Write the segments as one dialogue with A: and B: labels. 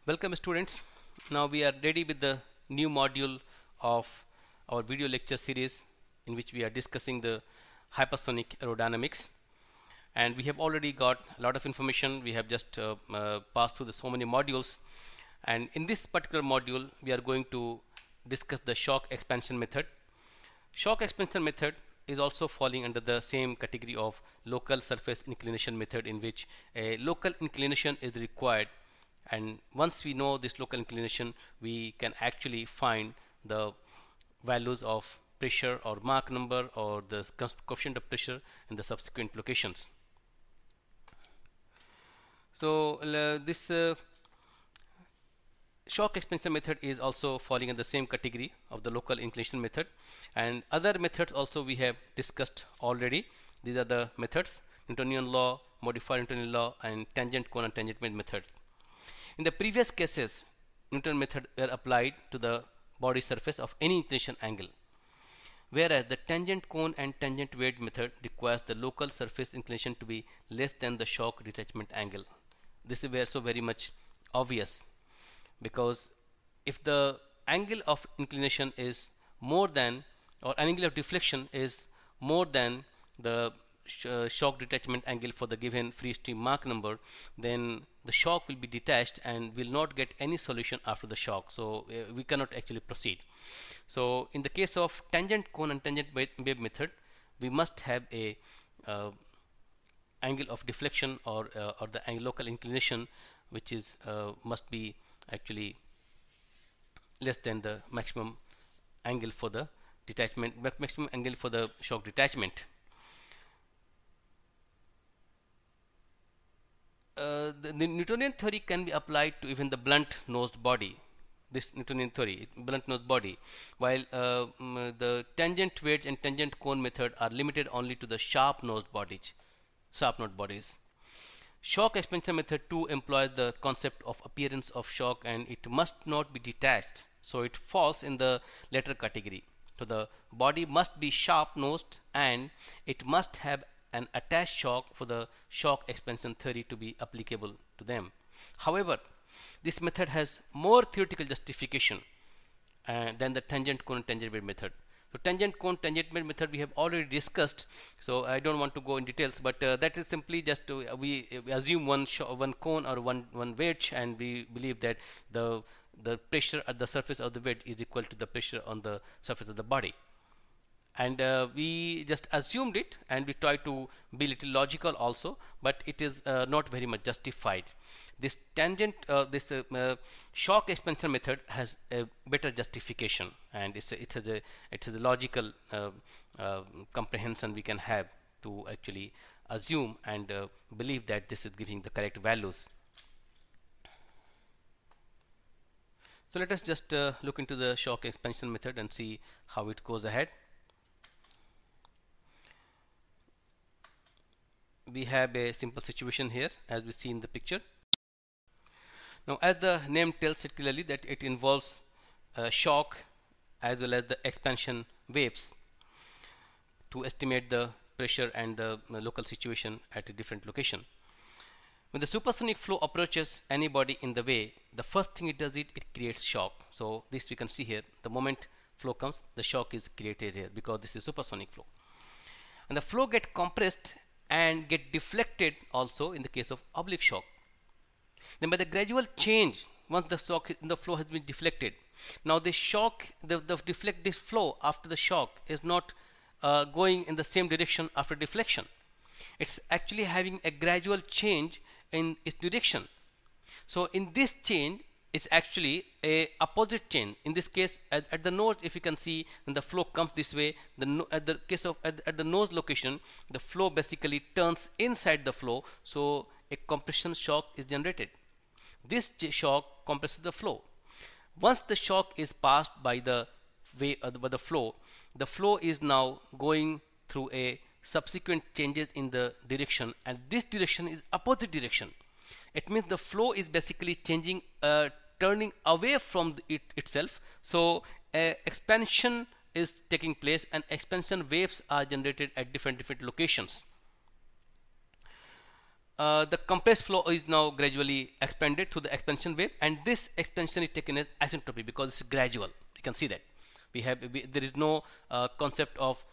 A: Welcome students. Now we are ready with the new module of our video lecture series in which we are discussing the hypersonic aerodynamics, and we have already got a lot of information. We have just passed through so many modules, and in this particular module we are going to discuss the shock expansion method. Shock expansion method is also falling under the same category of local surface inclination method, in which a local inclination is required, and once we know this local inclination we can actually find the values of pressure or Mach number or the coefficient of pressure in the subsequent locations. So this shock expansion method is also falling in the same category of the local inclination method, and other methods also we have discussed already. These are the methods: Newtonian law, modified Newtonian law, and tangent cone and tangent bend method. In the previous cases, Newton method were applied to the body surface of any inclination angle, whereas the tangent cone and tangent weight method requires the local surface inclination to be less than the shock detachment angle. This is also very much obvious, because if the angle of inclination is more than, or angle of deflection is more than the shock detachment angle for the given free stream Mach number, then the shock will be detached and will not get any solution after the shock, so we cannot actually proceed. So in the case of tangent cone and tangent wave method, we must have a angle of deflection or the local inclination which is must be actually less than the maximum angle for the detachment, maximum angle for the shock detachment. The Newtonian theory can be applied to even the blunt nosed body. This Newtonian theory, blunt nosed body, while the tangent wedge and tangent cone method are limited only to the sharp nosed bodies, Shock expansion method too employs the concept of appearance of shock, and it must not be detached, so it falls in the latter category. So the body must be sharp nosed and it must have an attached shock for the shock expansion theory to be applicable to them. However, this method has more theoretical justification than the tangent cone and tangent wave method. So tangent cone, tangent wave method we have already discussed, so I don't want to go in details, but that is simply just to, we assume one cone or one wedge, and we believe that the pressure at the surface of the wedge is equal to the pressure on the surface of the body, and we just assumed it, and we try to be little logical also, but it is not very much justified. This shock expansion method has a better justification, and it has a logical comprehension we can have to actually assume and believe that this is giving the correct values. So let us just look into the shock expansion method and see how it goes ahead. We have a simple situation here, as we see in the picture. Now, as the name tells it clearly, that it involves shock as well as the expansion waves to estimate the pressure and the local situation at a different location. When the supersonic flow approaches any body in the way, the first thing it does it creates shock. So this we can see here. The moment flow comes, the shock is created here because this is supersonic flow, and the flow get compressed and get deflected also in the case of oblique shock. Then by the gradual change, once the shock in the flow has been deflected, now this shock, this flow after the shock is not going in the same direction after deflection. It's actually having a gradual change in its direction. So in this change, it's actually a opposite change. In this case, at the nose, if you can see, when the flow comes this way, at the nose location, the flow basically turns inside the flow, so a compression shock is generated. This shock compresses the flow. Once the shock is passed by the flow is now going through a subsequent changes in the direction, and this direction is opposite direction. It means the flow is basically changing, turning away from itself. So expansion is taking place, and expansion waves are generated at different locations. the compressed flow is now gradually expanded through the expansion wave, and this expansion is taken as asymptotic because it's gradual. You can see that there is no concept of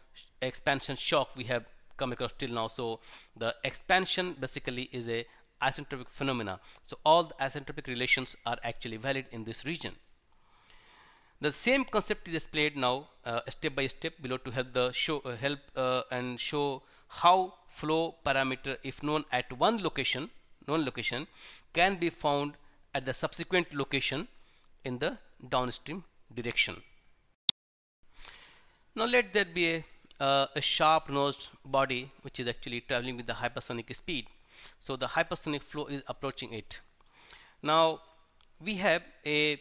A: expansion shock we have come across till now. So the expansion basically is a asymptotic phenomena. So all the asymptotic relations are actually valid in this region. The same concept is displayed now step by step below to help the show how flow parameter, if known at one location, can be found at the subsequent location in the downstream direction. Now let there be a sharp nosed body which is actually traveling with the hypersonic speed. So the hypersonic flow is approaching it. Now we have a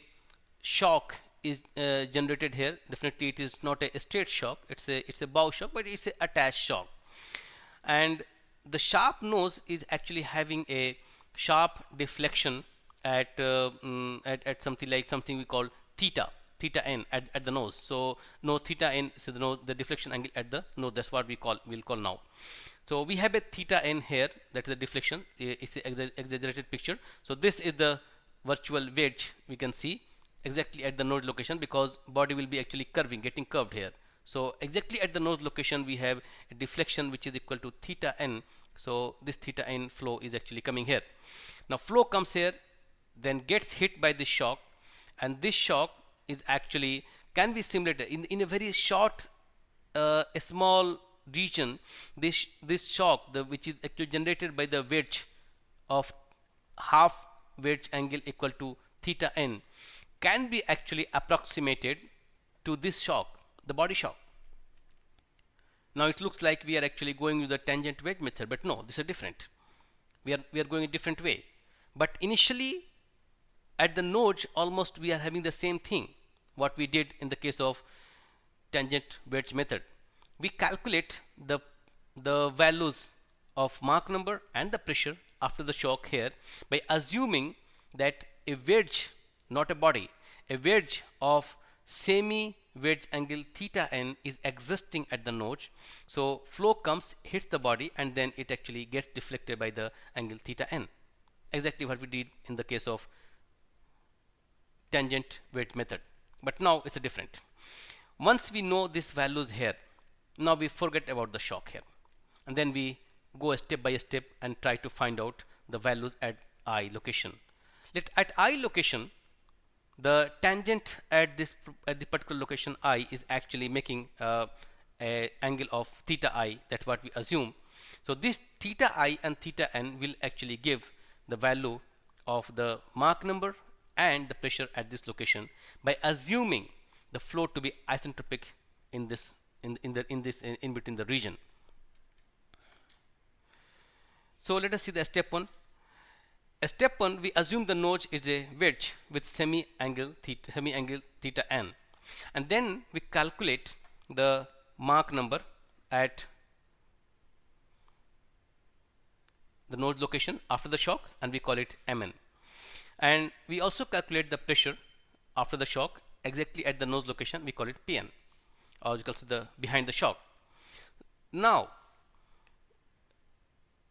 A: shock is generated here. Definitely it is not a straight shock, it's a bow shock, but it's a attached shock, and the sharp nose is actually having a sharp deflection at something we call theta n at the nose. So no theta n, so the deflection angle at the nose, that's what we'll call now. So we have a theta n here, that is the deflection. It's an exaggerated picture. So this is the virtual wedge we can see exactly at the nose location, because body will be actually getting curved here. So exactly at the nose location we have a deflection which is equal to theta n. So this theta n flow is actually coming here. Now flow comes here, then gets hit by this shock, and this shock is actually can be simulated in a very short a small region. This shock which is actually generated by the wedge of half wedge angle equal to theta n can be actually approximated to this shock, the body shock. Now it looks like we are actually going with the tangent wedge method, but no, this is different. We are going a different way. But initially at the node almost we are having the same thing what we did in the case of tangent wedge method. We calculate the values of Mach number and the pressure after the shock here by assuming that a wedge, not a body, a wedge of semi wedge angle theta n is existing at the node. So flow comes, hits the body, and then it actually gets deflected by the angle theta n. Exactly what we did in the case of tangent wedge method. But now it's different. Once we know these values here, now we forget about the shock here, and then we go step by step and try to find out the values at I location. At I location, the tangent at the particular location I is actually making a angle of theta I. That's what we assume. So this theta I and theta n will actually give the value of the Mach number and the pressure at this location by assuming the flow to be isentropic in between the region. So let us see the step 1. Step 1, we assume the node is a wedge with semi angle theta n, and then we calculate the Mach number at the node location after the shock, and we call it Mn. And we also calculate the pressure after the shock exactly at the nose location, we call it Pn, or you can see the behind the shock. Now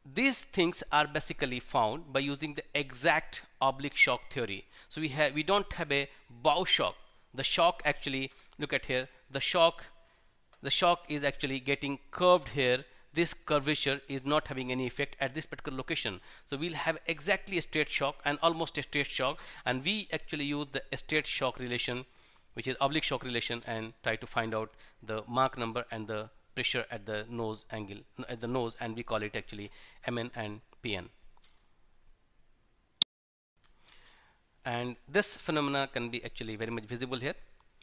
A: these things are basically found by using the exact oblique shock theory. So we don't have a bow shock. The shock actually, look at here, the shock is actually getting curved here. This curvature is not having any effect at this particular location. So we'll have exactly a straight shock and almost a straight shock, and we actually use the straight shock relation, which is oblique shock relation, and try to find out the Mach number and the pressure at the nose angle at the nose, and we call it actually Mn and Pn. And this phenomena can be actually very much visible here.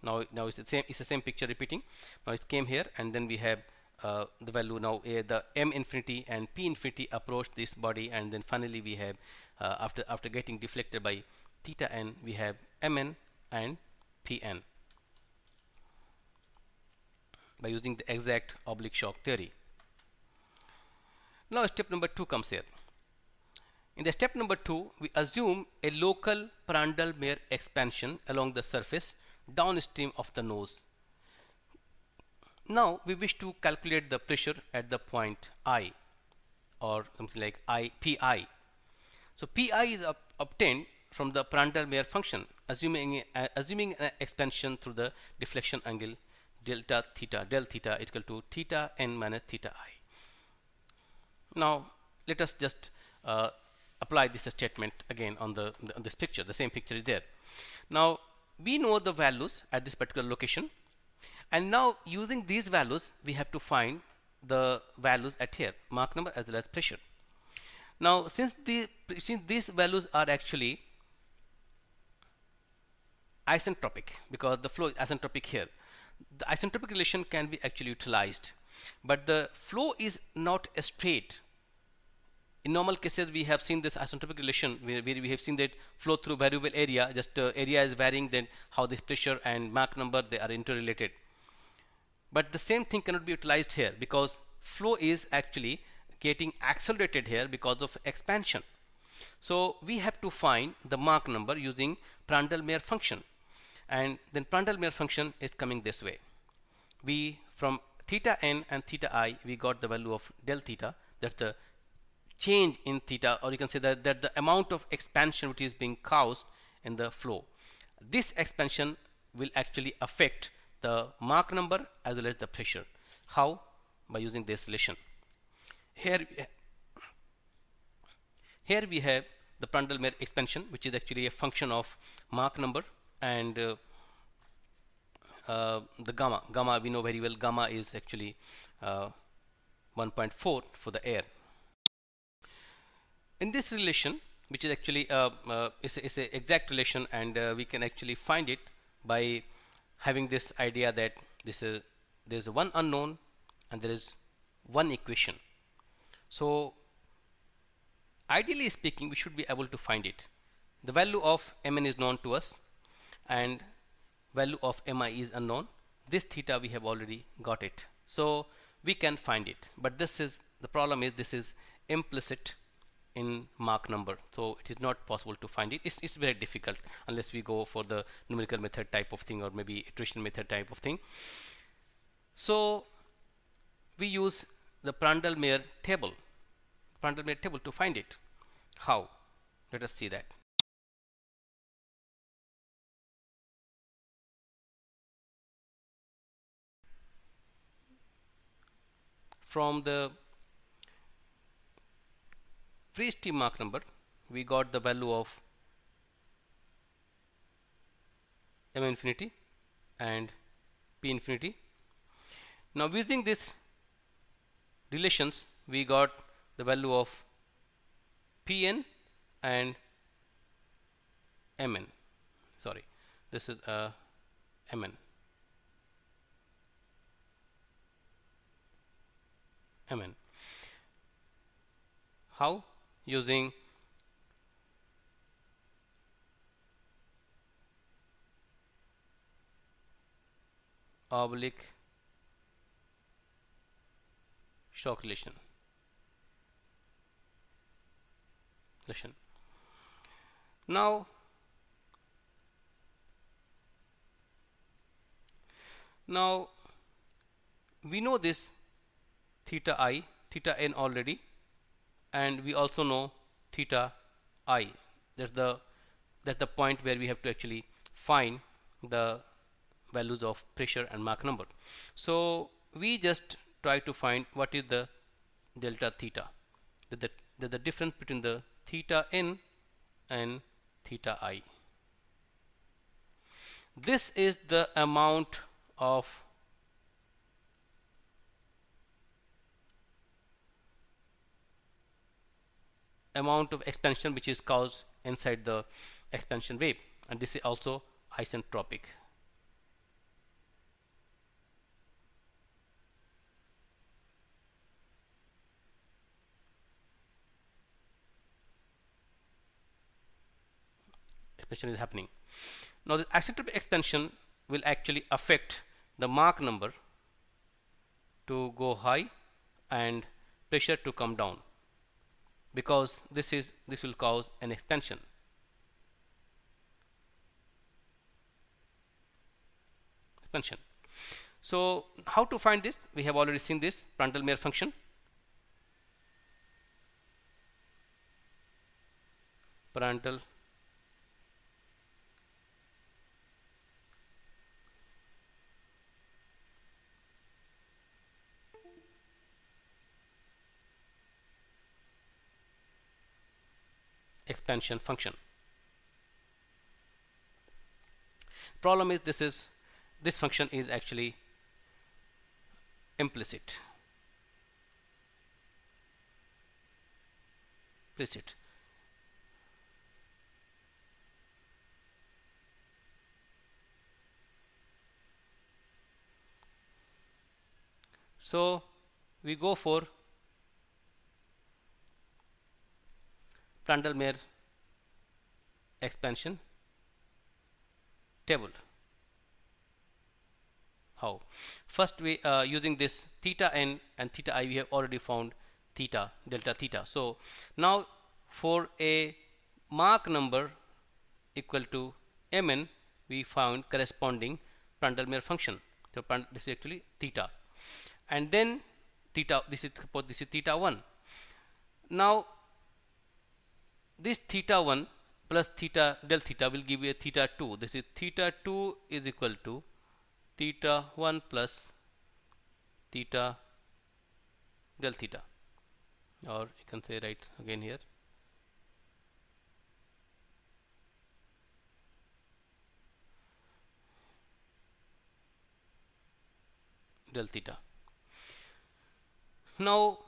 A: Now it's the same picture repeating. Now it came here, and then we have the value now the M infinity and P infinity approach this body, and then finally we have after getting deflected by theta n, we have Mn and Pn by using the exact oblique shock theory. Now step number 2 comes here. In the step number 2, we assume a local Prandtl-Meyer expansion along the surface downstream of the nose. Now we wish to calculate the pressure at the point I. or something like pi. So pi is obtained from the Prandtl-Meyer function, assuming an expansion through the deflection angle delta theta, del theta is equal to theta n minus theta I. Now let us just apply this statement again on this picture. The same picture is there. Now we know the values at this particular location, and now using these values we have to find the values at here, Mach number as well as pressure. Now since these values are actually isentropic, because the flow is isentropic here, the isentropic relation can be actually utilized, but the flow is not straight. In normal cases we have seen this isentropic relation where we have seen that flow through variable area, just area is varying, then how this pressure and Mach number, they are interrelated. But the same thing cannot be utilized here, because flow is actually getting accelerated here because of expansion. So we have to find the Mach number using Prandtl-Meyer function, and then Prandtl-Meyer function is coming this way. We from theta n and theta I, we got the value of del theta, that's the change in theta, or you can say that the amount of expansion which is being caused in the flow. This expansion will actually affect the Mach number as well as the pressure. How? By using this relation. Here we have the Prandtl-Meyer expansion, which is actually a function of Mach number, and the gamma we know very well. Gamma is actually 1.4 for the air. In this relation, which is actually is a exact relation, and we can actually find it by having this idea that there's one unknown and there is one equation. So ideally speaking, we should be able to find it. The value of mn is known to us and value of mi is unknown. This theta we have already got it, so we can find it. But the problem is this is implicit in Mach number, so it is not possible to find it. It's very difficult unless we go for the numerical method type of thing, or maybe iteration method type of thing. So we use the Prandtl-Meyer table to find it. How? Let us see that. From the free stream Mach number, we got the value of m infinity and p infinity. Now using this relations, we got the value of pn and mn. Sorry, this is mn. How? Using oblique shock relation. Now we know this theta I, theta n already, and we also know theta I. That's the point where we have to actually find the values of pressure and Mach number. So we just try to find what is the delta theta, the difference between the theta n and theta I. This is the amount of expansion which is caused inside the expansion wave, and this is also isentropic. Expansion is happening. Now the isentropic expansion will actually affect the Mach number to go high and pressure to come down, because this will cause an expansion. So how to find this? We have already seen this Prandtl-Meyer function. Prandtl expansion function. Problem is this function is actually implicit. So we go for Prandtl-Meyer expansion table. How? First, we using this theta n and theta I, we have already found theta, delta theta. So now for a Mach number equal to mn, we found corresponding Prandtl-Meyer function. So this is actually theta, and then theta, this is theta 1. Now this theta 1 plus theta del theta will give you a theta 2. This is theta 2 is equal to theta 1 plus theta del theta, or you can say right again here del theta. Now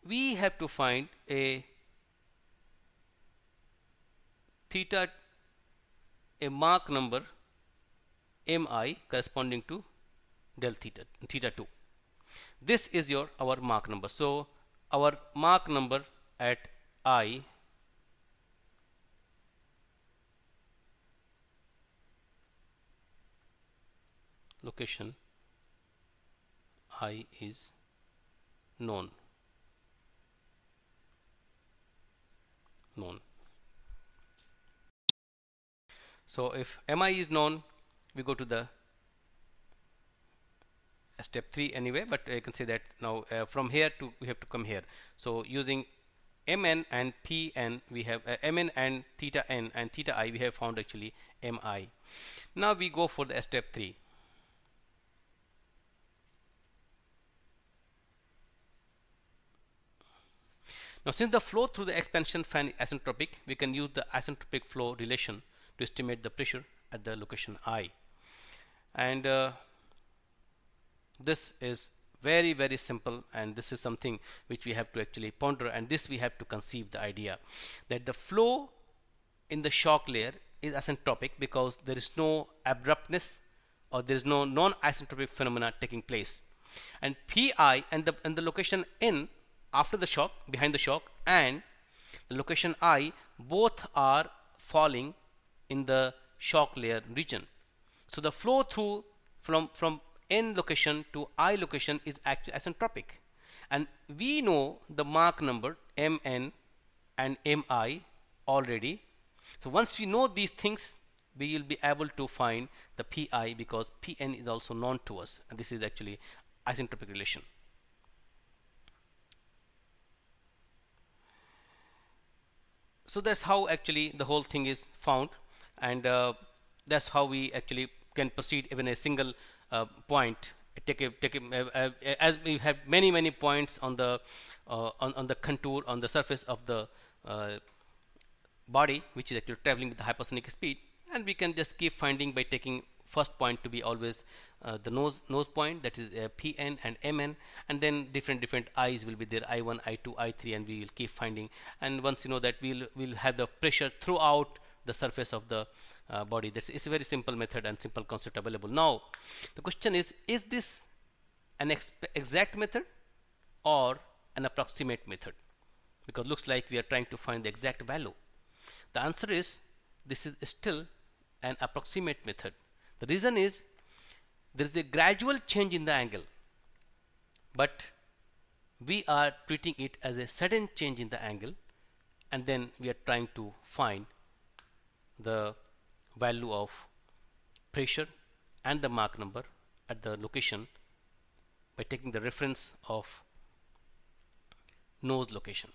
A: we have to find a theta, a Mach number mi corresponding to del theta, theta 2. This is our Mach number. So our Mach number at I location I is known. So if mi is known, we go to the step 3 anyway, but I can say that now from here to we have to come here. So using mn and pn, we have mn and theta n and theta I, we have found actually mi. Now we go for the step 3. Now since the flow through the expansion fan is isentropic, we can use the isentropic flow relation to estimate the pressure at the location I. And this is very simple, and this is something which we have to actually ponder, and this we have to conceive the idea that the flow in the shock layer is isentropic because there is no abruptness or there is no non-isentropic phenomena taking place, and pi and the location n after the shock, behind the shock, and the location I, both are falling in the shock layer region. So the flow through from n location to I location is actually isentropic, and we know the Mach number mn and mi already. So once we know these things, we will be able to find the pi because pn is also known to us, and this is actually isentropic relation. So that's how actually the whole thing is found, and that's how we actually can proceed even a single point. As we have many points on the contour, on the surface of the body, which is actually traveling with the hypersonic speed, and we can just keep finding by taking first point to be always the nose point, that is pn and mn, and then different i's will be there, i1, i2, i3, and we will keep finding. And once you know that, we'll have the pressure throughout the surface of the body. It's a very simple method and simple concept available. Now the question is this an exact method or an approximate method? Because looks like we are trying to find the exact value. The answer is this is still an approximate method. The reason is there is a gradual change in the angle, but we are treating it as a sudden change in the angle, and then we are trying to find the value of pressure and the Mach number at the location by taking the reference of nose location.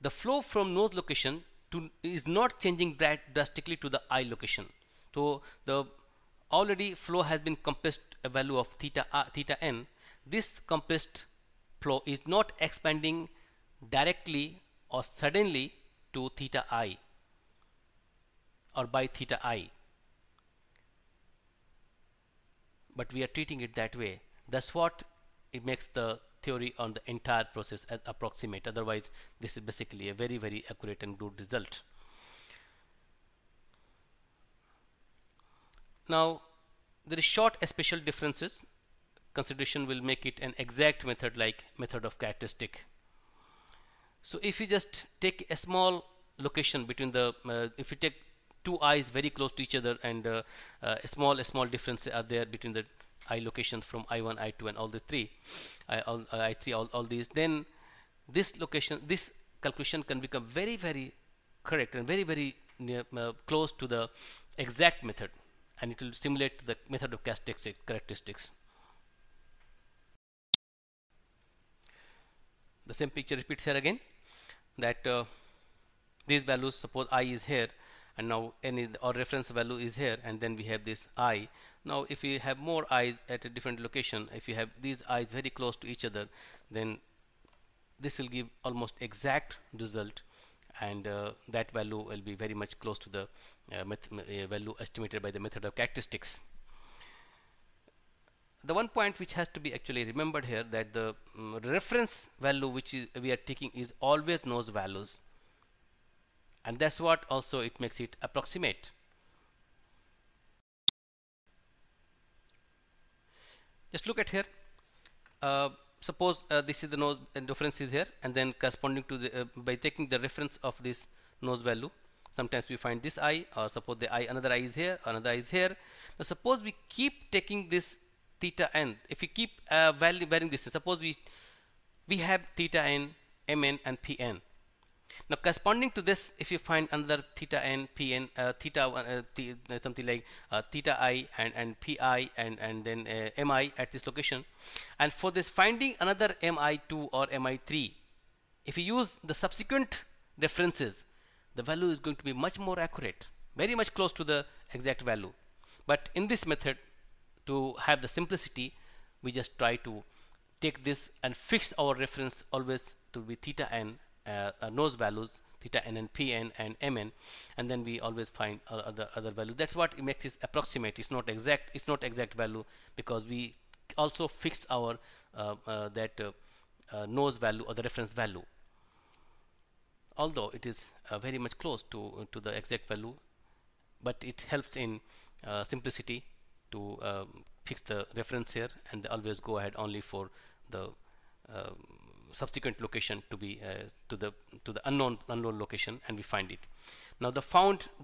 A: the flow from nose location to is not changing drastically to the eye location. So the already flow has been compressed a value of theta n. This compressed flow is not expanding directly or suddenly to theta I or by theta I, but we are treating it that way. That's what it makes the theory on the entire process as approximate. Otherwise this is basically a very accurate and good result. Now there is short spatial differences consideration will make it an exact method like method of characteristic. So if you just take a small location between the if you take two eyes very close to each other and a small differences are there between the eye locations from I1, I2 and all the three I3 all these, then this calculation can become very correct and very near, close to the exact method, and it will simulate the method of characteristics. The same picture repeats here again, that these values, suppose I is here and now n or reference value is here, and then we have this I. Now if we have more eyes at a different location, if you have these eyes very close to each other, then this will give almost exact result, and that value will be very much close to the value estimated by the method of characteristics. The one point which has to be actually remembered here, that the reference value which we are taking is always nose values, and that's what also it makes it approximate. Just look at here. Suppose this is the nose and difference is here, and then corresponding to the by taking the reference of this nose value, sometimes we find this eye, or suppose the eye, another eye is here, another eye is here. Now suppose we keep taking this theta n, if we keep varying this, suppose we have theta n, mn and pn. Now corresponding to this, if you find another theta n, pn, something like theta I and pi and then mi at this location, and for this finding another mi2 or mi3, if you use the subsequent references, the value is going to be much more accurate, very much close to the exact value. But in this method, to have the simplicity, we just try to take this and fix our reference always to be theta n, nose values theta n and pn and mn, and then we always find other value. That's what it makes it approximate. It's not exact value, because we also fix our nose value or the reference value, although it is very much close to the exact value, but it helps in simplicity to fix the reference here, and always go ahead only for the subsequent location to be to the unknown location, and we find it. Now the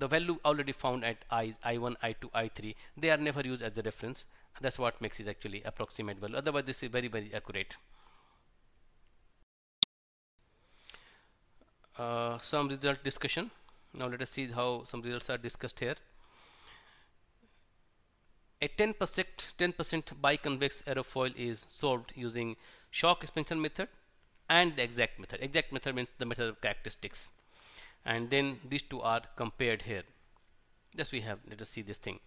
A: value already found at I1, I2, I3, they are never used as the reference. That's what makes it actually approximate value. Otherwise this is very accurate. Some result discussion. Now let us see how some results are discussed here. A 10% biconvex aerofoil is solved using shock expansion method and the exact method. Exact method means the method of characteristics, and then these two are compared here. Just we have, let us see this thing.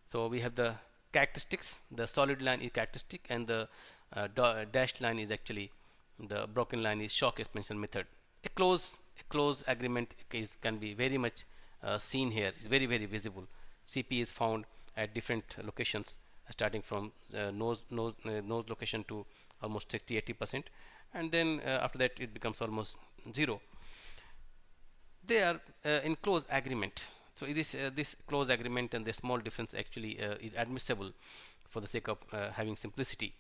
A: So we have the characteristics, the solid line is characteristic, and the dashed line is actually, the broken line is shock expansion method. A close agreement can be very much seen here. It's very visible. CP is found at different locations, starting from nose location to almost 60-80%, and then after that it becomes almost 0. They are in close agreement. So this close agreement and the small difference actually is admissible for the sake of having simplicity.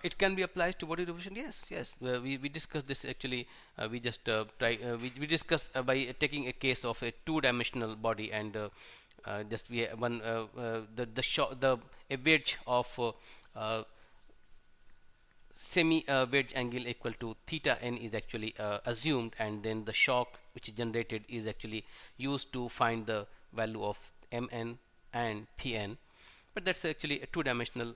A: It can be applied to body diffusion. Yes. We discussed this actually. We just we discussed by taking a case of a two-dimensional body, and just we one a wedge of semi wedge angle equal to theta n is actually assumed, and then the shock which is generated is actually used to find the value of mn and pn. But that's actually a two-dimensional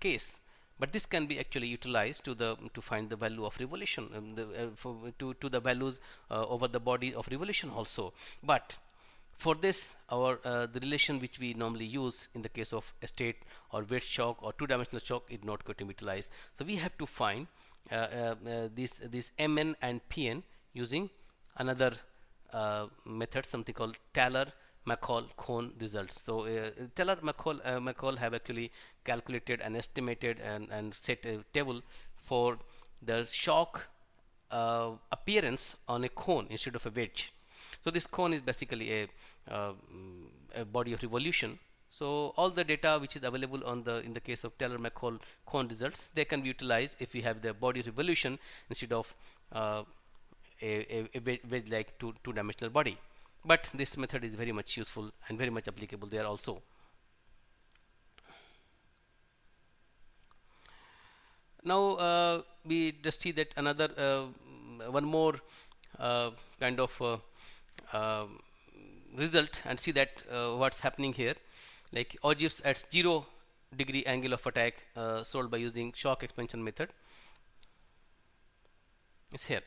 A: case. But this can be actually utilized to find the value of revolution, to the values over the body of revolution also. But for this, the relation which we normally use in the case of a state or weight shock or two-dimensional shock is not going to be utilized. So we have to find this Mn and Pn using another method, something called Taylor-McCall-Cohn results. So Taylor-McCall have actually calculated and estimated and set a table for the shock appearance on a cone instead of a wedge. So this cone is basically a body of revolution. So all the data which is available in the case of Taylor-McCall-Cohn results, they can be utilized if we have the body revolution instead of a wedge-like two-dimensional body. But this method is very much useful and very much applicable there also. Now we just see that another one more kind of result, and see that what's happening here. Like ogives at 0° angle of attack solved by using shock expansion method is here.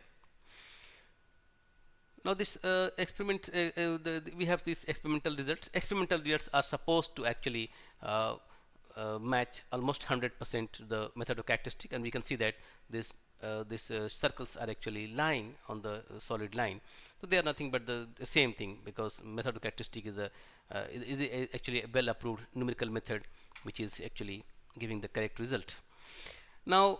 A: Now this experiment, we have these experimental results. Experimental results are supposed to actually match almost 100% the method of characteristic, and we can see that these circles are actually lying on the solid line. So they are nothing but the same thing, because method of characteristic is actually a well approved numerical method which is actually giving the correct result. Now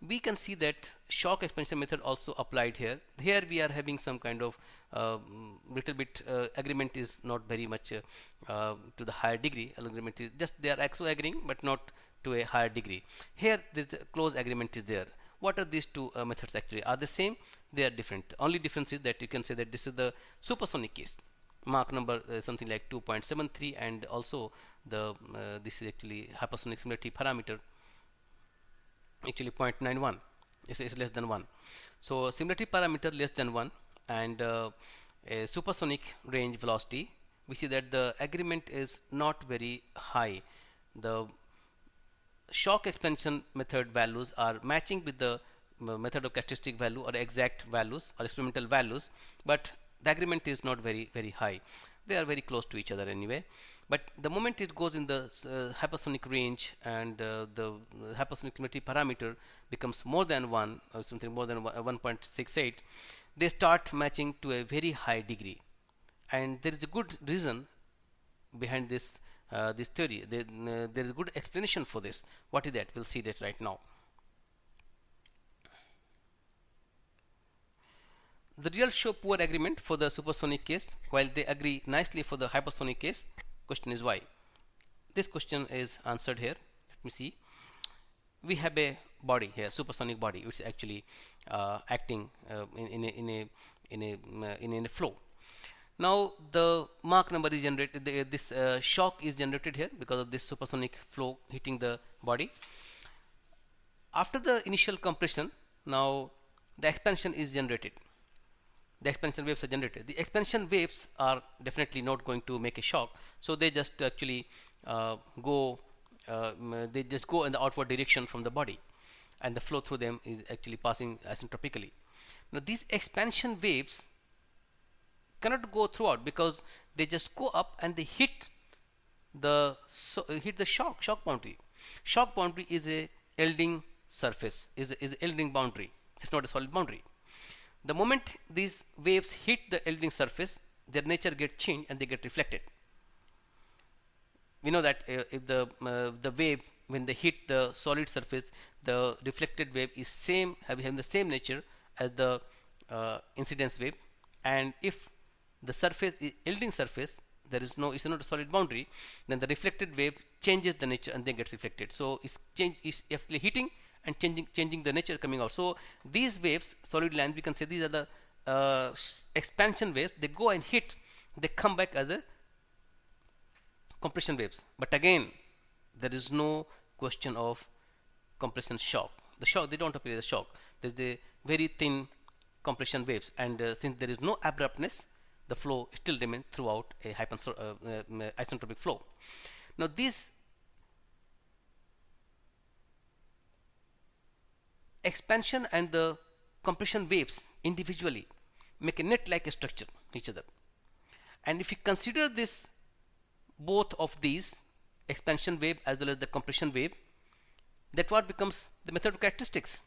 A: we can see that shock expansion method also applied here. Here we are having some kind of little bit agreement is not very much to the higher degree. Agreement is just they are actually agreeing, but not to a higher degree. Here there is a close agreement is there. What are these two methods actually? Are the same? They are different. Only difference is that you can say that this is the supersonic case. Mach number something like 2.73, and also the this is actually hypersonic similarity parameter actually 0.91 is less than 1. So similarity parameter less than 1 and a supersonic range velocity, we see that the agreement is not very high. The shock expansion method values are matching with the method of characteristic value or exact values or experimental values, but the agreement is not very high. They are very close to each other anyway. But the moment it goes in the hypersonic range and the hypersonic similarity parameter becomes more than 1 or something more than 1.68, they start matching to a very high degree. And there is a good reason behind this this theory. There is a good explanation for this. What is that? We'll see that right now. The results show poor agreement for the supersonic case, while they agree nicely for the hypersonic case. Question is why? This question is answered here. Let me see. We have a body here, supersonic body, which is actually acting in a flow. Now the Mach number is generated. This shock is generated here because of this supersonic flow hitting the body. After the initial compression, now the expansion is generated. The expansion waves are generated. The expansion waves are definitely not going to make a shock, so they just actually go in the outward direction from the body, and the flow through them is actually passing isentropically. Now these expansion waves cannot go throughout because they just go up and they hit the shock boundary. Shock boundary is a yielding surface, is a yielding boundary. It's not a solid boundary. The moment these waves hit the yielding surface, their nature gets changed and they get reflected. We know that if the wave, when they hit the solid surface, the reflected wave is having the same nature as the incidence wave, and if the surface is yielding surface, it's not a solid boundary, then the reflected wave changes the nature and they get reflected. So it's actually hitting and changing the nature coming out. So these waves, solid lines, we can say these are the expansion waves. They go and hit, they come back as a compression waves. But again, there is no question of compression shock. The shock, they don't appear as a shock. There's a very thin compression waves, and since there is no abruptness, the flow still remains throughout a isentropic flow. Now these expansion and the compression waves individually make a net-like structure each other. And if you consider this, both of these, expansion wave as well as the compression wave, that what becomes the method of characteristics,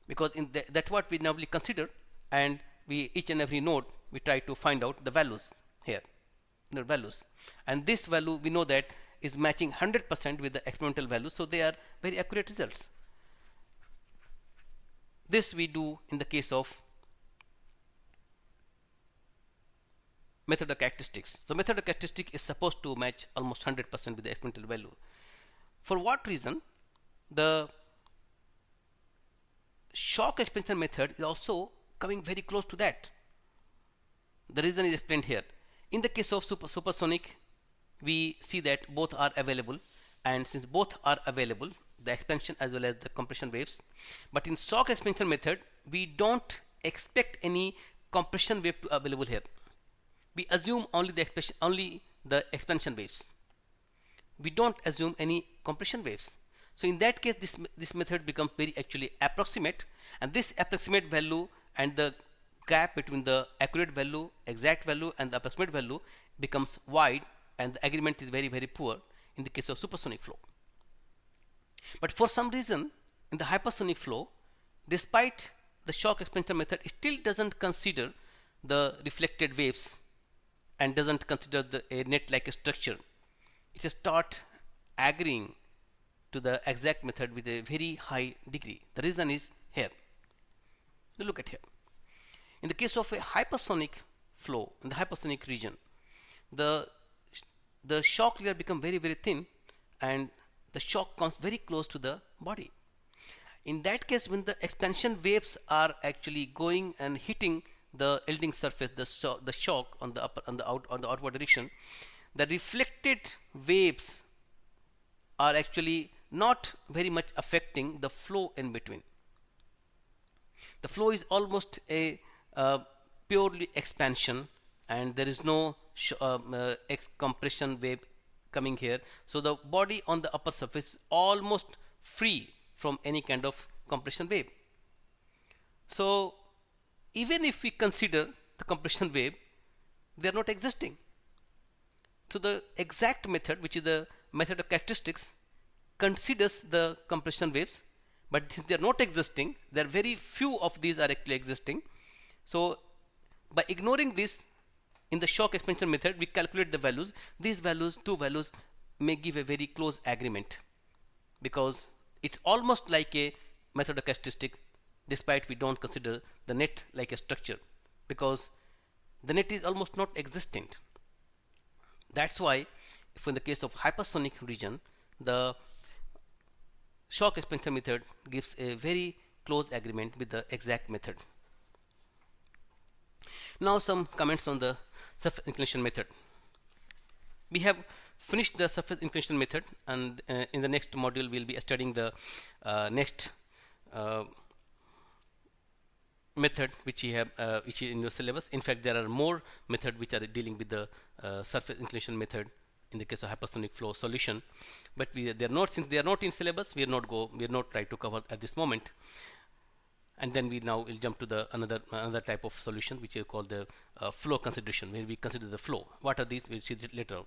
A: because in that what we normally consider, and we each and every node we try to find out the values here, the values, and this value we know that is matching 100% with the experimental value, so they are very accurate results. This we do in the case of method of characteristics. The method of characteristic is supposed to match almost 100% with the experimental value. For what reason? The shock expansion method is also coming very close to that. The reason is explained here. In the case of supersonic, we see that both are available, and since both are available, the expansion as well as the compression waves, but in shock expansion method we don't expect any compression wave to available here. We assume only the expansion waves. We don't assume any compression waves. So in that case, this method becomes very actually approximate, and this approximate value and the gap between the accurate value, exact value, and the approximate value becomes wide, and the agreement is very, very poor in the case of supersonic flow. But for some reason, in the hypersonic flow, despite the shock expansion method, it still doesn't consider the reflected waves and doesn't consider a net-like structure. It starts agreeing to the exact method with a very high degree. The reason is here. Look at here. In the case of a hypersonic flow, in the hypersonic region, the shock layer becomes very, very thin, and the shock comes very close to the body. In that case, when the expansion waves are actually going and hitting the yielding surface, the shock on the outward direction, the reflected waves are actually not very much affecting the flow in between. The flow is almost a purely expansion, and there is no compression wave coming here, so the body on the upper surface is almost free from any kind of compression wave. So even if we consider the compression wave, they are not existing. So the exact method, which is the method of characteristics, considers the compression waves, but since they are not existing, there are very few of these are actually existing. So by ignoring this, in the shock expansion method we calculate the values. These values, two values, may give a very close agreement, because it's almost like a method of characteristic, despite we don't consider the net like a structure, because the net is almost not existent. That's why if in the case of hypersonic region, the shock expansion method gives a very close agreement with the exact method. Now some comments on the surface inclination method. We have finished the surface inclination method, and in the next module we'll be studying the next method which you have which is in your syllabus. In fact, there are more methods which are dealing with the surface inclination method in the case of hypersonic flow solution, but they are not, since they are not in syllabus, we are not try to cover at this moment. And then we now will jump to the another type of solution, which is called the flow consideration, where we consider the flow. What are these? We'll see it later on.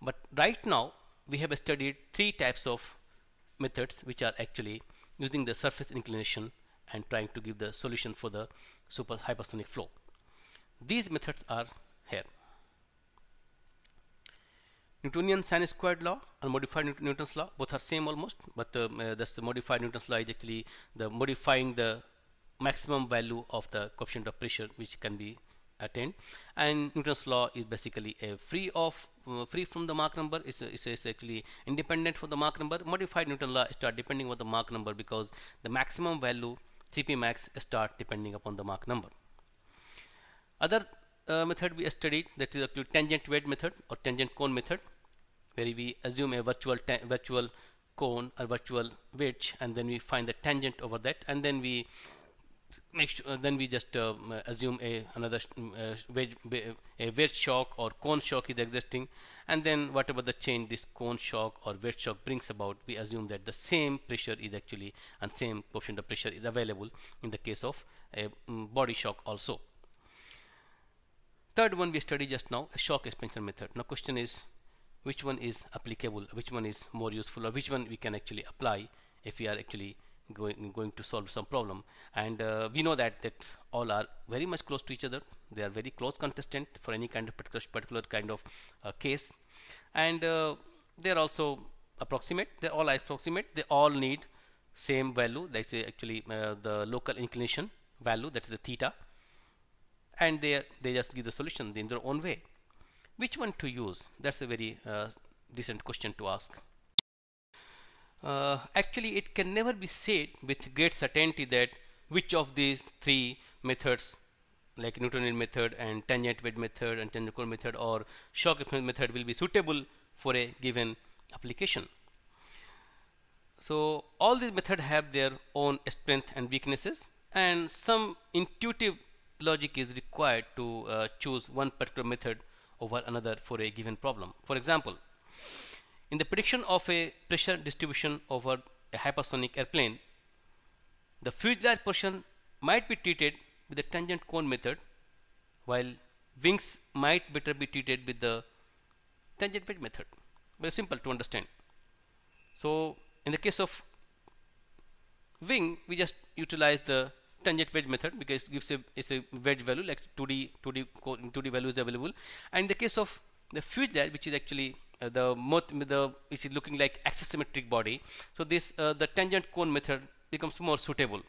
A: But right now we have studied three types of methods which are actually using the surface inclination and trying to give the solution for the super hypersonic flow. These methods are here: Newtonian sine squared law and modified Newton's law. Both are same almost, but that's the modified Newton's law is actually the modifying the maximum value of the coefficient of pressure which can be attained, and Newton's law is basically a free from the Mach number. It's actually independent for the Mach number. Modified Newton law start depending on the Mach number, because the maximum value Cp max start depending upon the Mach number. Other method we studied, that is actually tangent weight method or tangent cone method, where we assume a virtual cone or virtual wedge, and then we find the tangent over that, and then we make sure, then we just assume another wedge shock or cone shock is existing, and then whatever the change this cone shock or wedge shock brings about, we assume that the same pressure is actually and same coefficient of pressure is available in the case of a body shock also. Third one we studied just now, a shock expansion method. Now question is, which one is applicable, which one is more useful, or which one we can actually apply if we are actually going to solve some problem. And we know that all are very much close to each other. They are very close contestant for any kind of particular kind of case, and they are also approximate. They all approximate. They all need same value, like say actually the local inclination value, that is the theta, and they just give the solution in their own way. Which one to use? That's a very decent question to ask. Actually, it can never be said with great certainty that which of these three methods, like Newtonian method and tangent wedge method and tangent cone method or shock expansion method, will be suitable for a given application. So all these methods have their own strength and weaknesses, and some intuitive logic is required to choose one particular method over another for a given problem. For example, in the prediction of a pressure distribution over a hypersonic airplane, the fuselage portion might be treated with the tangent cone method, while wings might better be treated with the tangent wedge method. Very simple to understand. So in the case of wing, we just utilize the tangent wedge method because it gives a wedge value, like 2D value is available. And in the case of the fuselage, which is actually which is looking like axisymmetric body, so this the tangent cone method becomes more suitable.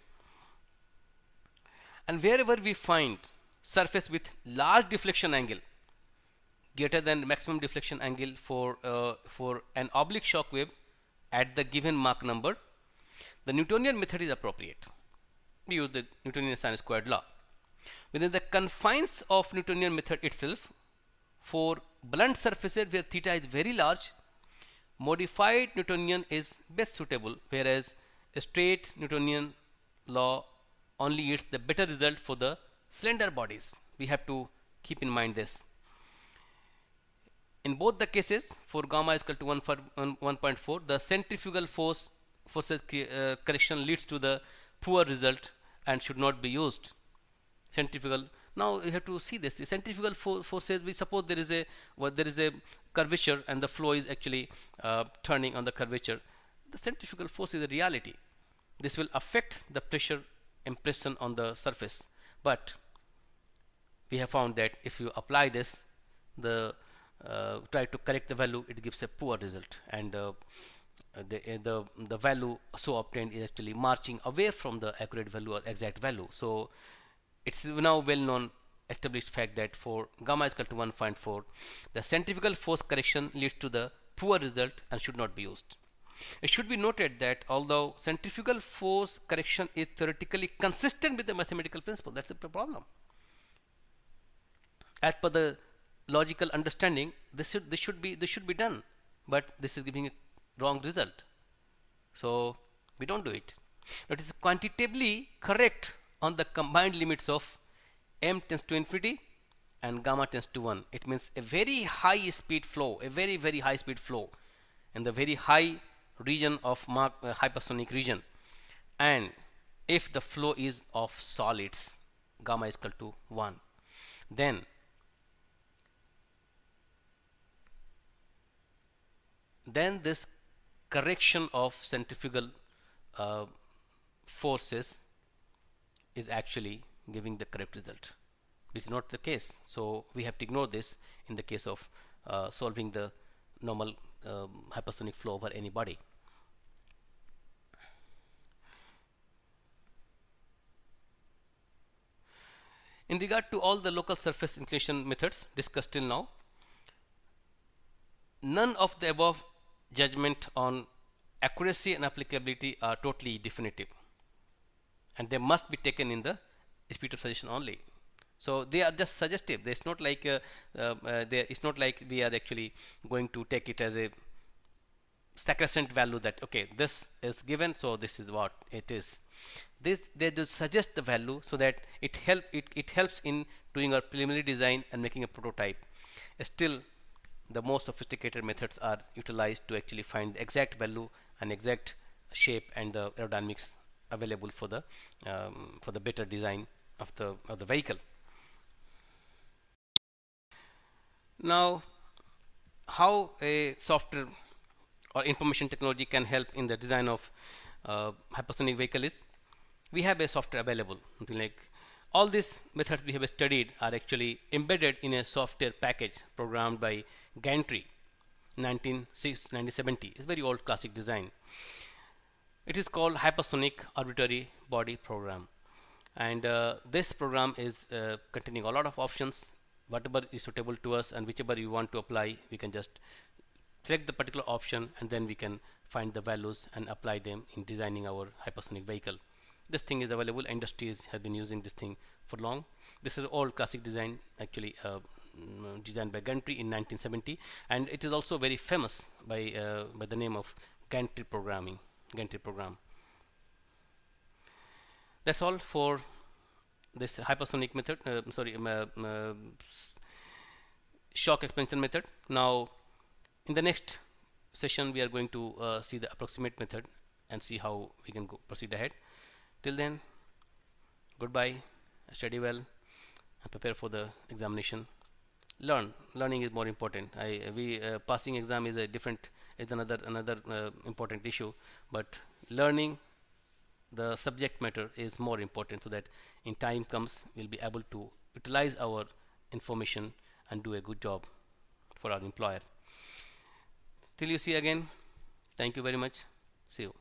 A: And wherever we find surface with large deflection angle greater than maximum deflection angle for an oblique shock wave at the given Mach number, the Newtonian method is appropriate. We use the Newtonian sine squared law. Within the confines of Newtonian method itself, for blunt surfaces where theta is very large, modified Newtonian is best suitable, whereas a straight Newtonian law only yields the better result for the slender bodies. We have to keep in mind this. In both the cases, for gamma is equal to 1.4, the centrifugal forces correction leads to the poor result and should not be used. Centrifugal. Now you have to see this. The centrifugal forces. We suppose there is a curvature and the flow is actually turning on the curvature. The centrifugal force is a reality. This will affect the pressure impression on the surface. But we have found that if you apply this, try to correct the value, it gives a poor result, and the value so obtained is actually marching away from the accurate value or exact value. So it's now well known established fact that for gamma is equal to 1.4, the centrifugal force correction leads to the poor result and should not be used. It should be noted that although centrifugal force correction is theoretically consistent with the mathematical principle, that's the problem. As per the logical understanding, this should be done, but this is giving a wrong result. So we don't do it. It is quantitatively correct on the combined limits of m tends to infinity and gamma tends to 1. It means a very high speed flow, a very high speed flow in the very high region of hypersonic region, and if the flow is of solids, gamma is equal to 1, then this correction of centrifugal forces is actually giving the correct result, which is not the case. So we have to ignore this in the case of solving the normal hypersonic flow over any body. In regard to all the local surface inclination methods discussed till now, none of the above judgment on accuracy and applicability are totally definitive, and they must be taken in the spirit of suggestion only. So they are just suggestive. It's not like it's not like we are actually going to take it as a sacrosanct value that okay, this is given, so this is what it is. They just suggest the value so that it helps in doing our preliminary design and making a prototype. Still, the most sophisticated methods are utilized to actually find the exact value and exact shape and the aerodynamics available for the better design of the vehicle. Now, how a software or information technology can help in the design of hypersonic vehicle is, we have a software available. Like all these methods we have studied are actually embedded in a software package programmed by Gantry 1970. It's very old classic design. It is called Hypersonic Arbitrary Body Program, and this program is containing a lot of options. Whatever is suitable to us and whichever you want to apply, we can just select the particular option and then we can find the values and apply them in designing our hypersonic vehicle. This thing is available. Industries have been using this thing for long. This is old classic design, actually designed by Gantry in 1970, and it is also very famous by the name of Gantry programming. Gantry program. That's all for this hypersonic method. Shock expansion method. Now, in the next session, we are going to see the approximate method and see how we can proceed ahead. Till then, goodbye. Study well and prepare for the examination. Learning is more important. Passing exam is another important issue, but learning the subject matter is more important, so that in time comes we'll be able to utilize our information and do a good job for our employer. Till you see again, thank you very much. See you.